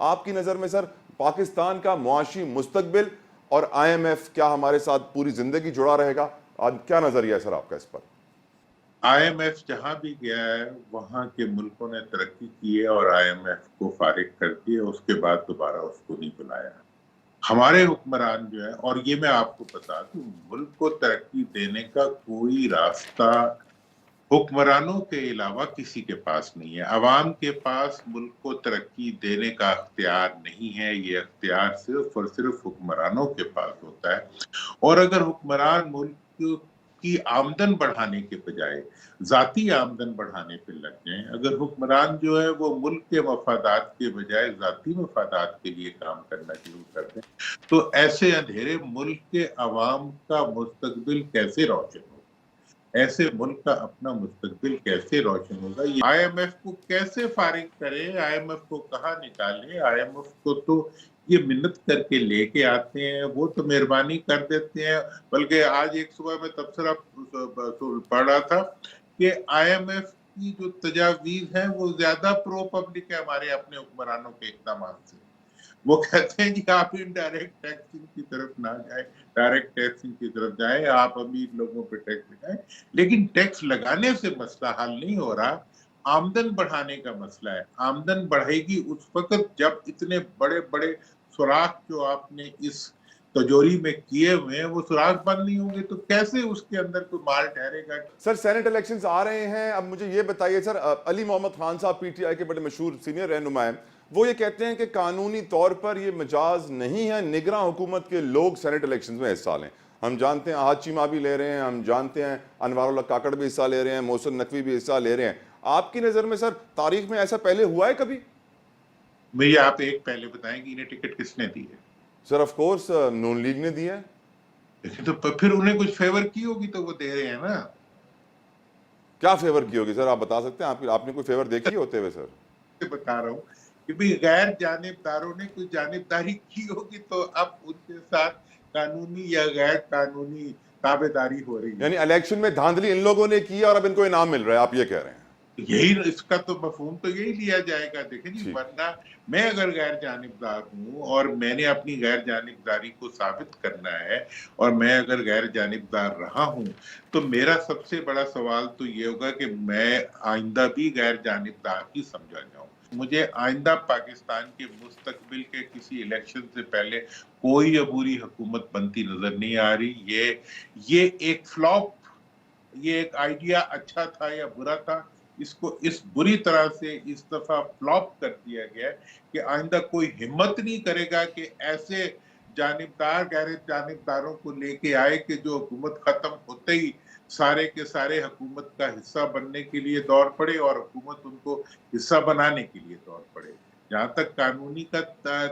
آپ کی نظر میں سر پاکستان کا معاشی مستقبل اور آئی ایم ایف کیا ہمارے ساتھ پوری زندگی جڑا رہے گا؟ کیا نظریہ ہے سر آپ کا اس پر؟ آئی ایم ایف جہاں بھی گیا ہے وہاں کے ملکوں نے ترقی کی ہے اور آئی ایم ایف کو فارغ کر دیا، اس کے بعد دوبارہ اس کو نہیں بلایا۔ ہمارے حکمران جو ہے، اور یہ میں آپ کو بتا دوں، ملک کو ترقی دینے کا کوئی راستہ حکمرانوں کے علاوہ کسی کے پاس نہیں ہے۔ عوام کے پاس ملک کو ترقی دینے کا اختیار نہیں ہے، یہ اختیار صرف اور صرف حکمرانوں کے پاس ہوتا ہے۔ اور اگر حکمران ملک کی آمدن بڑھانے کے بجائے ذاتی آمدن بڑھانے پہ لگ جائیں، اگر حکمران جو ہے وہ ملک کے مفادات کے بجائے ذاتی مفادات کے لیے کام کرنا شروع کر دیں، تو ایسے اندھیرے ملک کے عوام کا مستقبل کیسے روشن ہوگا؟ ایسے ملک کا اپنا مستقبل کیسے روشن ہوگا؟ آئی ایم ایف کو کیسے فارغ کرے، آئی ایم ایف کو کہاں نکالے؟ آئی ایم ایف کو تو یہ منت کر کے لے کے آتے ہیں، وہ تو مہربانی کر دیتے ہیں۔ بلکہ آج ایک صبح میں تبصرہ پڑھ رہا تھا کہ آئی ایم ایف کی جو تجاویز ہیں وہ زیادہ پرو پبلک ہے ہمارے اپنے حکمرانوں کے اقدامات سے۔ وہ کہتے ہیں کہ آپ انڈائریکٹ ٹیکسنگ کی طرف نہ جائیں، ڈائریکٹ ٹیکسنگ کی طرف جائیں، آپ امیر لوگوں پہ ٹیکس لگائیں۔ لیکن ٹیکس لگانے سے مسئلہ حل نہیں ہو رہا، آمدن بڑھانے کا مسئلہ ہے۔ آمدن بڑھے گی اس وقت جب اتنے بڑے بڑے سوراخ جو آپ نے اس تجوری میں کیے ہوئے ہیں وہ سوراخ بند نہیں ہوں گے تو کیسے اس کے اندر کوئی مال ٹھہرے گا؟ سر سینٹ الیکشنز آ رہے ہیں، اب مجھے یہ بتائیے سر، علی محمد خان صاحب پی ٹی آئی کے بڑے مشہور سینئر رہنما ہیں، وہ یہ کہتے ہیں کہ قانونی طور پر یہ مجاز نہیں ہے نگراں حکومت کے لوگ سینٹ الیکشنز میں حصہ لیں۔ ہم جانتے ہیں احد چیمہ بھی لے رہے ہیں، ہم جانتے ہیں انوار اللہ کاکڑ بھی حصہ لے رہے ہیں، محسن نقوی بھی حصہ لے رہے ہیں۔ آپ کی نظر میں سر تاریخ میں ایسا پہلے ہوا ہے کبھی؟ مجھے آپ ایک پہلے بتائیں کہ انہیں ٹکٹ کس نے دی ہے؟ سر آف کورس نون لیگ نے دی ہے۔ لیکن تو پھر انہیں کچھ فیور کی ہوگی تو وہ دے رہے ہیں نا۔ کیا فیور کی ہوگی سر؟ آپ بتا سکتے ہیں؟ آپ نے کوئی فیور دیکھی ہوتے ہوئے سر؟ بتا رہا ہوں کہ بھی غیر جانبداروں نے کوئی جانبداری کی ہوگی تو اب ان کے ساتھ قانونی یا غیر قانونی تابع داری ہو رہی ہے۔ یعنی الیکشن میں دھاندلی ان لوگوں نے کی اور اب ان کو انعام مل رہا ہے، آپ یہ کہہ رہے ہیں؟ یہی اس کا تو مفہوم تو یہی لیا جائے گا۔ دیکھیں جی، ٹھیک۔ ورنہ میں اگر غیر جانبدار ہوں اور میں نے اپنی غیر جانبداری کو ثابت کرنا ہے اور میں اگر غیر جانبدار رہا ہوں تو میرا سب سے بڑا سوال تو یہ ہوگا کہ میں آئندہ بھی غیر جانبدار ہی سمجھا جاؤں۔ مجھے آئندہ پاکستان کے مستقبل کے کسی الیکشن سے پہلے کوئی عبوری حکومت بنتی نظر نہیں آ رہی۔ یہ ایک فلاپ، یہ ایک آئیڈیا اچھا تھا یا برا تھا، اس کو اس بری طرح سے اس دفعہ فلاپ کر دیا گیا کہ آئندہ کوئی ہمت نہیں کرے گا کہ ایسے جانبدار غیر جانبداروں کو لے کے آئے کہ جو حکومت ختم ہوتے ہی سارے کے سارے حکومت کا حصہ بننے کے لیے دوڑ پڑے اور حکومت ان کو حصہ بنانے کے لیے دوڑ پڑے۔ جہاں تک قانونی کا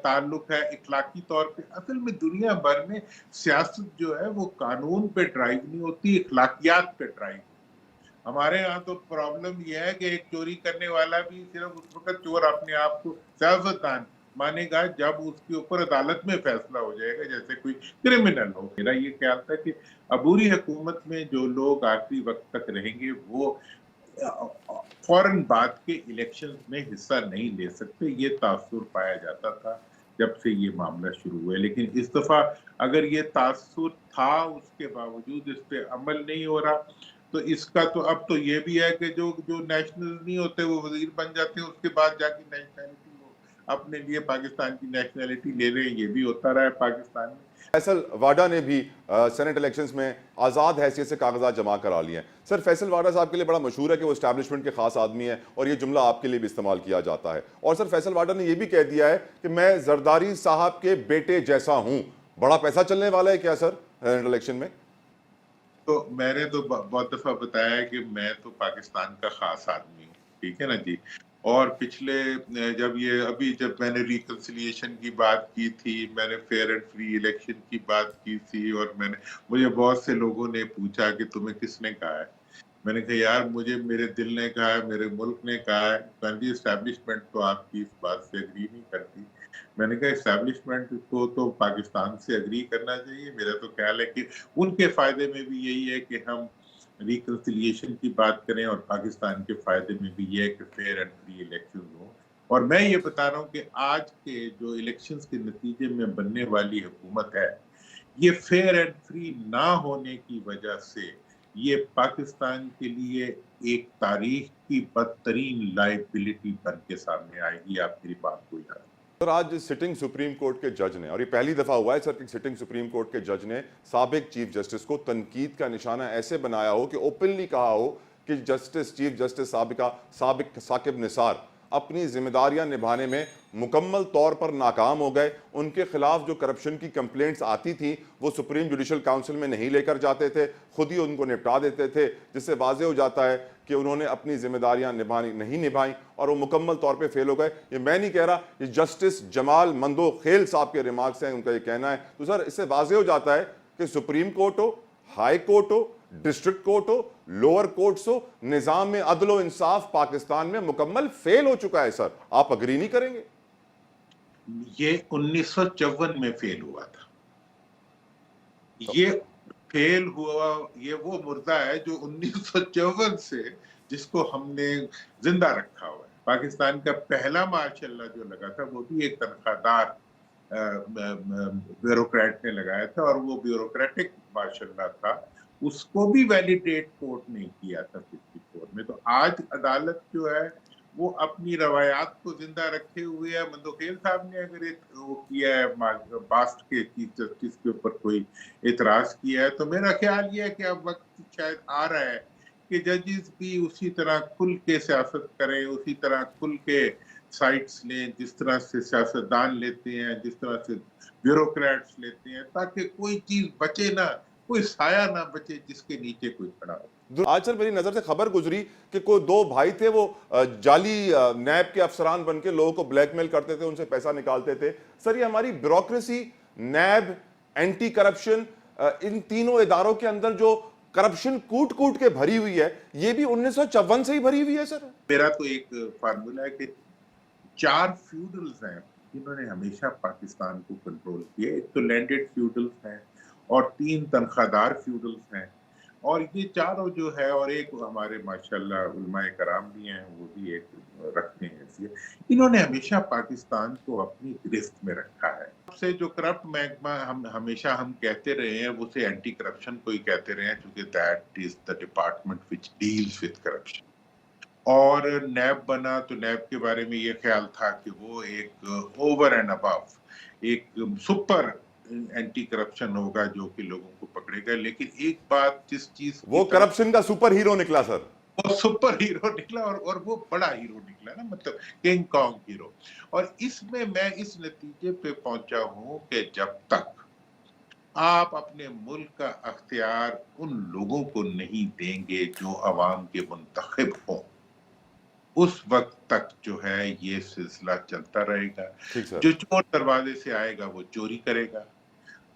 تعلق ہے، اخلاقی طور پہ اصل میں دنیا بھر میں سیاست جو ہے وہ قانون پہ ڈرائیو نہیں ہوتی، اخلاقیات پہ ڈرائیو ہوتی۔ ہمارے ہاں تو پرابلم یہ ہے کہ ایک چوری کرنے والا بھی صرف اس وقت چور اپنے آپ کو سیاستدان مانے گا جب اس کے اوپر عدالت میں فیصلہ ہو جائے گا جیسے کوئی کرمنل ہو۔ میرا یہ خیال تھا کہ عبوری حکومت میں جو لوگ آخری وقت تک رہیں گے وہ فوراً بعد کے الیکشن میں حصہ نہیں لے سکتے، یہ تاثر پایا جاتا تھا جب سے یہ معاملہ شروع ہوا ہے۔ لیکن اس دفعہ اگر یہ تاثر تھا اس کے باوجود اس پہ عمل نہیں ہو رہا تو اس کا تو اب تو یہ بھی ہے کہ جو نیشنل نہیں ہوتے وہ وزیر بن جاتے ہیں، اس کے بعد جا کے نیشنلٹی وہ اپنے لیے پاکستان کی نیشنلٹی لے رہے ہیں۔ یہ بھی ہوتا رہا ہے پاکستان میں۔ فیصل واڈا نے بھی سینٹ الیکشنز میں آزاد حیثیت سے کاغذات جمع کرا لیے ہیں۔ سر فیصل واڈا صاحب کے لیے بڑا مشہور ہے کہ وہ اسٹیبلشمنٹ کے خاص آدمی ہیں اور یہ جملہ آپ کے لیے بھی استعمال کیا جاتا ہے، اور سر فیصل واڈا نے یہ بھی کہہ دیا ہے کہ میں زرداری صاحب کے بیٹے جیسا ہوں۔ بڑا پیسہ چلنے والا ہے کیا سر سینٹ الیکشن میں؟ تو میں نے تو بہت دفعہ بتایا ہے کہ میں تو پاکستان کا خاص آدمی ہوں، ٹھیک ہے نا جی۔ اور پچھلے جب میں نے ریکنسیلیشن کی بات کی تھی، میں نے فیئر اینڈ فری الیکشن کی بات کی تھی، اور مجھے بہت سے لوگوں نے پوچھا کہ تمہیں کس نے کہا ہے؟ میں نے کہا یار مجھے میرے دل نے کہا ہے، میرے ملک نے کہا ہے۔ جی اسٹیبلشمنٹ تو آپ کی اس بات سے اگری نہیں کرتی۔ میں نے کہا اسٹیبلشمنٹ کو تو پاکستان سے اگری کرنا چاہیے۔ میرا تو خیال ہے کہ ان کے فائدے میں بھی یہی ہے کہ ہم ریکنسیلیشن کی بات کریں، اور پاکستان کے فائدے میں بھی یہ ہے کہ فیئر اینڈ فری الیکشن ہوں اور میں یہ بتا رہا ہوں کہ آج کے جو الیکشنز کے نتیجے میں بننے والی حکومت ہے یہ فیئر اینڈ فری نہ ہونے کی وجہ سے یہ پاکستان کے لیے ایک تاریخ کی بدترین لائبلٹی بن کے سامنے آئے گی. آپ میری بات کو یاد. سر آج سٹنگ سپریم کورٹ کے جج نے، اور یہ پہلی دفعہ ہوا ہے سر کہ سٹنگ سپریم کورٹ کے جج نے سابق چیف جسٹس کو تنقید کا نشانہ ایسے بنایا ہو کہ اوپنلی کہا ہو کہ چیف جسٹس سابق ثاقب نثار اپنی ذمہ داریاں نبھانے میں مکمل طور پر ناکام ہو گئے. ان کے خلاف جو کرپشن کی کمپلینٹس آتی تھیں وہ سپریم جوڈیشل کاؤنسل میں نہیں لے کر جاتے تھے، خود ہی ان کو نپٹا دیتے تھے، جس سے واضح ہو جاتا ہے کہ انہوں نے اپنی ذمہ داریاں نہیں نبھائیں اور وہ مکمل طور پہ فیل ہو گئے. یہ میں نہیں کہہ رہا، یہ جسٹس جمال مندو خیل صاحب کے ریمارکس ہیں، ان کا یہ کہنا ہے. تو سر اس سے واضح ہو جاتا ہے کہ سپریم کورٹ ہو، ہائی کورٹ ہو، ڈسٹرکٹ کورٹ ہو، لوور کورٹس ہو، نظام میں عدل و انصاف پاکستان میں مکمل فیل ہو چکا ہے. سر آپ اگری نہیں کریں گے؟ یہ 1954 میں فیل ہوا تھا. یہ فیل ہوا، یہ وہ مردہ ہے جو 1954 سے جس کو ہم نے زندہ رکھا ہوا ہے. پاکستان کا پہلا ماشاء اللہ جو لگا تھا وہ بھی ایک تنخواہ دار بیوروکریٹ نے لگایا تھا، اور وہ بیوروکریٹک ماشاء اللہ تھا، اس کو بھی ویلیڈیٹ کورٹ نہیں کیا تھا 54 میں. تو آج عدالت جو ہے وہ اپنی روایات کو زندہ رکھے ہوئے ہے. مندوخیل صاحب نے اگر وہ کیا ہے پاسٹ کے چیف جسٹس کے اوپر کوئی اعتراض کیا ہے تو میرا خیال یہ ہے کہ اب وقت شاید آ رہا ہے کہ ججز بھی اسی طرح کھل کے سیاست کریں، اسی طرح کھل کے سائٹس لیں جس طرح سے سیاستدان لیتے ہیں، جس طرح سے بیوروکریٹس لیتے ہیں، تاکہ کوئی چیز بچے نہ، کوئی سایہ نہ بچے جس کے نیچے کوئی کھڑا ہو. آج سر میری نظر سے خبر گزری کہ کوئی دو بھائی تھے، وہ جعلی نیب کے افسران بن کے لوگوں کو بلیک میل کرتے تھے، ان سے پیسہ نکالتے تھے. سر یہ ہماری بیوروکریسی، نیب، اینٹی کرپشن، ان تینوں اداروں کے اندر جو کرپشن کوٹ کوٹ کے بھری ہوئی ہے، یہ بھی 1954 سے ہی بھری ہوئی ہے. سر میرا تو ایک فارمولا ہے کہ 4 فیوڈلز ہیں جنہوں نے ہمیشہ پاکستان کو کنٹرول کیا. ایک تو لینڈڈ فیوڈلز ہیں اور 3 تنخواہ دار فیوڈلز ہیں، اور یہ چاروں جو ہے، اور ایک ہمارے ماشاءاللہ علماء کرام بھی ہیں، وہ بھی ایک رکھتے ہیں حیثیت. انہوں نے ہمیشہ پاکستان کو اپنی گرفت میں رکھا ہے. سب سے جو کرپٹ محکمہ ہمیشہ ہم کہتے رہے ہیں وہ سے اینٹی کرپشن کو ہی کہتے رہے ہیں، کیونکہ that is the department which deals with corruption. اور نیب بنا تو نیب کے بارے میں یہ خیال تھا کہ وہ ایک اوور اینڈ ابو ایک سپر اینٹی کرپشن ہوگا جو کہ لوگوں کو پکڑے گا. لیکن ایک بات جس چیز وہ کرپشن کا سپر ہیرو نکلا. سر وہ سپر ہیرو نکلا، اور وہ بڑا ہیرو نکلا نا، مطلب کنگ کانگ ہیرو. اور اس میں اس نتیجے پہ پہنچا ہوں کہ جب تک آپ اپنے ملک کا اختیار ان لوگوں کو نہیں دیں گے جو عوام کے منتخب ہوں، اس وقت تک جو ہے یہ سلسلہ چلتا رہے گا. جو چور دروازے سے آئے گا وہ چوری کرے گا،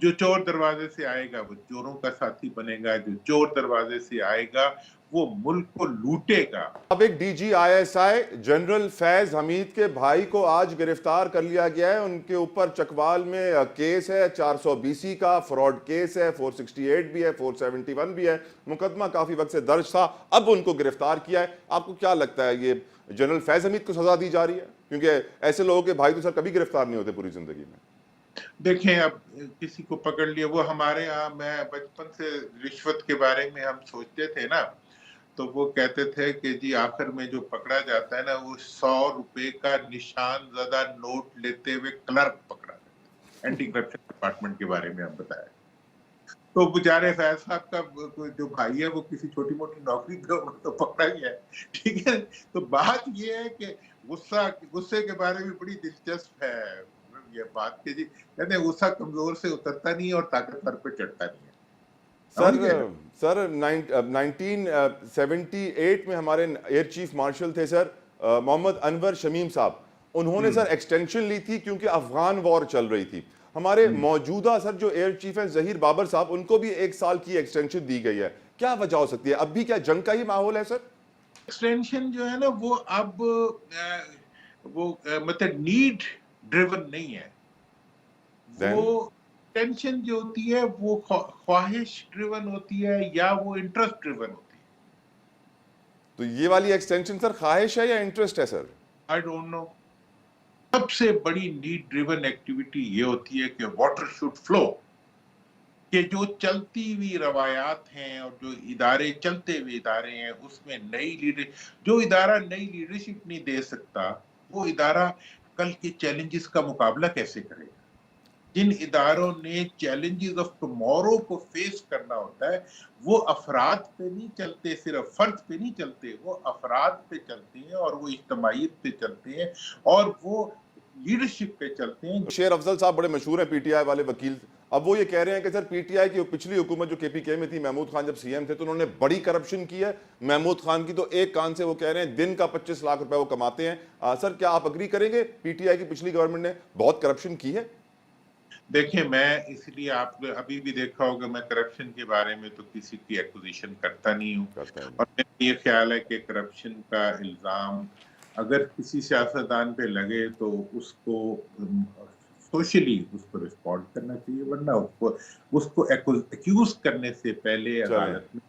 جو چور دروازے سے آئے گا وہ چوروں کا ساتھی بنے گا، جو چور دروازے سے آئے گا وہ ملک کو لوٹے گا. اب ایک D G I S I general Faiz Hameed کے بھائی کو آج گرفتار کر لیا گیا ہے. ان کے اوپر چکوال میں کیس ہے 420 کا، فراڈ کیس ہے، 468 بھی ہے، 471 بھی ہے. مقدمہ کافی وقت سے درج تھا، اب ان کو گرفتار کیا ہے. آپ کو کیا لگتا ہے یہ جنرل فیض حمید کو سزا دی جا رہی ہے؟ کیونکہ ایسے لوگوں کے بھائی تو سر کبھی گرفتار نہیں ہوتے پوری زندگی میں. دیکھیں اب کسی کو پکڑ لیا، وہ ہمارے ہاں میں بچپن سے رشوت کے بارے میں ہم سوچتے تھے نا، تو وہ کہتے تھے کہ جی آخر میں جو پکڑا جاتا ہے نا وہ 100 روپے کا نشان زدہ نوٹ لیتے ہوئے کلرک پکڑا جاتا ہے. اینٹی کرپشن ڈپارٹمنٹ کے بارے میں ہم بتایا. تو بیچارے فیض صاحب کا جو بھائی ہے وہ کسی چھوٹی موٹی نوکری پہ تو پکڑا گیا ہے. ٹھیک ہے، تو بات یہ ہے کہ غصے کے بارے میں بڑی دلچسپ ہے یہ بات کہ جی کہتے ہیں غصہ کمزور سے اترتا نہیں اور طاقتور پہ چڑھتا نہیں ہے. سر 1978 میں ہمارے ایئر چیف مارشل تھے سر محمد انور شمیم صاحب. انہوں نے سر ایکسٹینشن لی تھی کیونکہ افغان وار چل رہی تھی. ہمارے موجودہ سر جو ایئر چیف ہیں ظہیر بابر صاحب، ان کو بھی 1 سال کی ایکسٹینشن دی گئی ہے. کیا وجہ ہو سکتی ہے؟ اب بھی کیا جنگ کا ہی ماحول ہے سر؟ ایکسٹینشن جو ہے نا وہ اب وہ مطلب نیڈ ڈریون نہیں ہے. وہ ٹینشن جو ہوتی ہے وہ خواہش ڈریون ہوتی ہے یا وہ انٹرسٹ ڈریون ہوتی ہے. تو یہ والی ایکسٹینشن سر خواہش ہے یا انٹرسٹ ہے سر؟ I don't know. سب سے بڑی نیڈ ڈریون ایکٹیویٹی یہ ہوتی ہے کہ واٹر شوڈ فلو، کہ جو چلتی ہوئی روایات ہیں اور جو ادارے چلتے ہوئے ادارے ہیں اس میں جو ادارہ نئی لیڈرشپ نہیں دے سکتا، وہ ادارہ کل کے چیلنجز کا مقابلہ کیسے کرے گا؟ جن اداروں نے چیلنجز آف ٹمورو کو فیس کرنا ہوتا ہے، وہ افراد پہ نہیں چلتے، صرف فرد پہ نہیں چلتے، وہ افراد پہ چلتے ہیں اور وہ اجتماعیت پہ چلتے ہیں اور وہ لیڈرشپ پہ چلتے ہیں۔ شیر افضل صاحب بڑے مشہور ہیں پی ٹی آئی والے وکیل، اب وہ یہ کہہ رہے ہیں کہ سر پی ٹی آئی کی پچھلی حکومت جو کے پی کے میں تھی، محمود خان جب سی ایم تھے تو انہوں نے بڑی کرپشن کی ہے۔ محمود خان کی تو ایک کان سے وہ کہہ رہے ہیں دن کا 25 لاکھ روپے وہ کماتے ہیں۔ سر کیا آپ اگری کریں گے پی ٹی آئی کی پچھلی گورنمنٹ نے بہت کرپشن کی ہے؟ دیکھیں، میں اس لیے آپ نے ابھی بھی دیکھا ہوگا میں کرپشن کے بارے میں تو کسی کی ایکوزیشن کرتا نہیں ہوں، اور میرا یہ خیال ہے کہ کرپشن کا الزام اگر کسی سیاستدان پہ لگے تو اس کو سوشلی اس کو رسپونڈ کرنا چاہیے، ورنہ اس کو ایکیوز کرنے سے پہلے عدالت میں